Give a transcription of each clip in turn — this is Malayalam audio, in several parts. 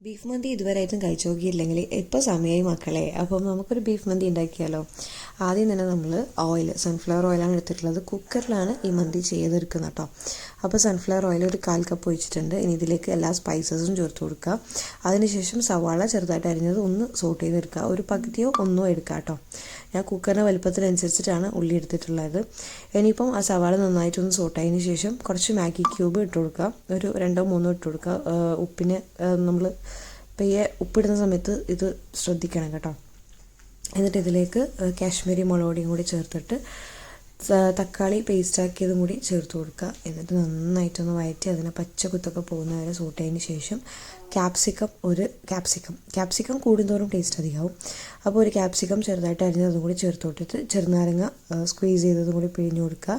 ബീഫ് മന്തി ഇതുവരെയായിട്ടും കഴിച്ചു നോക്കിയില്ലെങ്കിൽ ഇപ്പോൾ സമയമായി മക്കളെ. അപ്പം നമുക്കൊരു ബീഫ് മന്തി ഉണ്ടാക്കിയാലോ. ആദ്യം തന്നെ നമ്മൾ സൺഫ്ലവർ ഓയിലാണ് എടുത്തിട്ടുള്ളത്. കുക്കറിലാണ് ഈ മന്തി ചെയ്തെടുക്കുന്നത് കേട്ടോ. അപ്പോൾ സൺഫ്ലവർ ഓയിൽ ഒരു 1/4 കപ്പ് ഒഴിച്ചിട്ടുണ്ട്. ഇനി ഇതിലേക്ക് എല്ലാ സ്പൈസസും ചേർത്ത് കൊടുക്കുക. അതിനുശേഷം സവാള ചെറുതായിട്ട് അരിഞ്ഞത് ഒന്ന് സോട്ട് ചെയ്തെടുക്കുക. ഒരു പകുതിയോ ഒന്നോ എടുക്കുക കേട്ടോ. ഞാൻ കുക്കറിൻ്റെ വലുപ്പത്തിനനുസരിച്ചിട്ടാണ് ഉള്ളി എടുത്തിട്ടുള്ളത്. ഇനിയിപ്പം ആ സവാള നന്നായിട്ടൊന്ന് സോട്ടായതിന് ശേഷം കുറച്ച് മാഗി ക്യൂബ് ഇട്ട് കൊടുക്കുക. ഒരു 2 3 ഇട്ട് കൊടുക്കുക. ഉപ്പിന് നമ്മൾ പയ്യെ ഉപ്പിടുന്ന സമയത്ത് ഇത് ശ്രദ്ധിക്കണം കേട്ടോ. എന്നിട്ട് ഇതിലേക്ക് കാശ്മീരി മുളക് പൊടിയും കൂടി ചേർത്തിട്ട് തക്കാളി പേസ്റ്റാക്കിയതും കൂടി ചേർത്ത് കൊടുക്കുക. എന്നിട്ട് നന്നായിട്ടൊന്ന് വഴറ്റി അതിനെ പച്ച കുത്തൊക്കെ പോകുന്ന വരെ സൂട്ട് ചെയ്തതിന് ശേഷം ക്യാപ്സിക്കം കൂടുന്തോറും ടേസ്റ്റ് അധികമാവും. അപ്പോൾ ഒരു ക്യാപ്സിക്കം ചെറുതായിട്ട് അരിഞ്ഞതും കൂടി ചേർത്ത് കൊടുത്തിട്ട് ചെറുനാരങ്ങ സ്ക്വീസ് ചെയ്തതും കൂടി പിഴിഞ്ഞ് കൊടുക്കുക.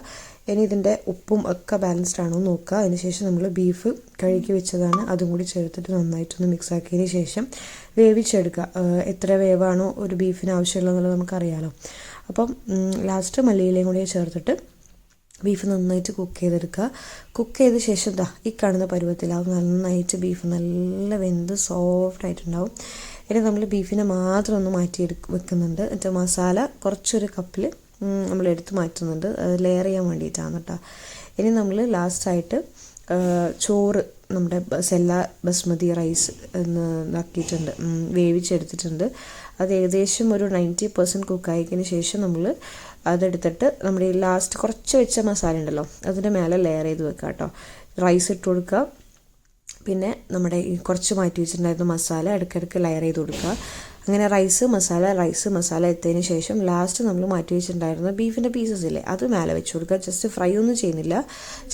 ഇനി ഇതിൻ്റെ ഉപ്പും ഒക്കെ ബാലൻസ്ഡ് ആണോ എന്ന് നോക്കുക. അതിനുശേഷം നമ്മൾ ബീഫ് കഴുകി വെച്ചതാണ്, അതും കൂടി ചേർത്തിട്ട് നന്നായിട്ടൊന്ന് മിക്സ് ആക്കിയതിന് ശേഷം വേവിച്ചെടുക്കുക. എത്ര വേവാണോ ഒരു ബീഫിന് ആവശ്യമുള്ളതെന്നുള്ളത് നമുക്കറിയാമല്ലോ. അപ്പം ലാസ്റ്റ് മല്ലിയിലയും കൂടി ചേർത്തിട്ട് ബീഫ് നന്നായിട്ട് കുക്ക് ചെയ്തെടുക്കുക. കുക്ക് ചെയ്ത ശേഷം ഈ കാണുന്ന പരുവത്തിലാവും. നന്നായിട്ട് ബീഫ് നല്ല വെന്ത് സോഫ്റ്റ് ആയിട്ടുണ്ടാവും. ഇനി നമ്മൾ ബീഫിനെ മാത്രം ഒന്ന് മാറ്റി വെക്കുന്നുണ്ട്. എന്നിട്ട് മസാല കുറച്ചൊരു കപ്പിൽ നമ്മൾ എടുത്ത് മാറ്റുന്നുണ്ട്. അത് ലെയർ ചെയ്യാൻ വേണ്ടിയിട്ടാണ് കേട്ടോ. ഇനി നമ്മൾ ലാസ്റ്റായിട്ട് ചോറ് നമ്മുടെ സെല്ല ബസ്മതി റൈസ് ഇതാക്കിയിട്ടുണ്ട്, വേവിച്ചെടുത്തിട്ടുണ്ട്. അത് ഏകദേശം ഒരു 90% കുക്കായതിന് ശേഷം നമ്മൾ അതെടുത്തിട്ട് നമ്മുടെ ഈ ലാസ്റ്റ് കുറച്ച് വെച്ച മസാല ഉണ്ടല്ലോ അതിൻ്റെ മേലെ ലെയർ ചെയ്ത് വെക്കുക കേട്ടോ. റൈസ് ഇട്ട് കൊടുക്കുക. പിന്നെ നമ്മുടെ ഈ കുറച്ച് മാറ്റി വെച്ചിട്ടുണ്ടായിരുന്ന മസാല ഇടയ്ക്കിടയ്ക്ക് ലെയർ ചെയ്ത് കൊടുക്കുക. അങ്ങനെ റൈസ് മസാല എത്തിയതിന് ശേഷം ലാസ്റ്റ് നമ്മൾ മാറ്റി വെച്ചിട്ടുണ്ടായിരുന്ന ബീഫിൻ്റെ പീസസ് ഇല്ലേ അത് മേലെ വെച്ച് കൊടുക്കുക. ജസ്റ്റ് ഫ്രൈ ഒന്നും ചെയ്യുന്നില്ല,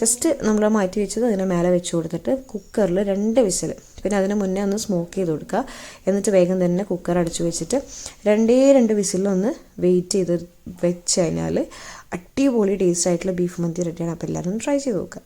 ജസ്റ്റ് നമ്മൾ മാറ്റി വെച്ചത് അതിനെ മേലെ വെച്ച് കൊടുത്തിട്ട് കുക്കറിൽ 2 വിസിൽ, പിന്നെ അതിന് മുന്നേ ഒന്ന് സ്മോക്ക് ചെയ്ത് കൊടുക്കുക. എന്നിട്ട് വേഗം തന്നെ കുക്കർ അടച്ചു വെച്ചിട്ട് 2 വിസിലൊന്ന് വെയിറ്റ് ചെയ്ത് വെച്ച് കഴിഞ്ഞാൽ അടിപൊളി ടേസ്റ്റ് ആയിട്ടുള്ള ബീഫ് മന്തി റെഡിയാണ്. അപ്പോൾ എല്ലാവരും ട്രൈ ചെയ്ത് നോക്കുക.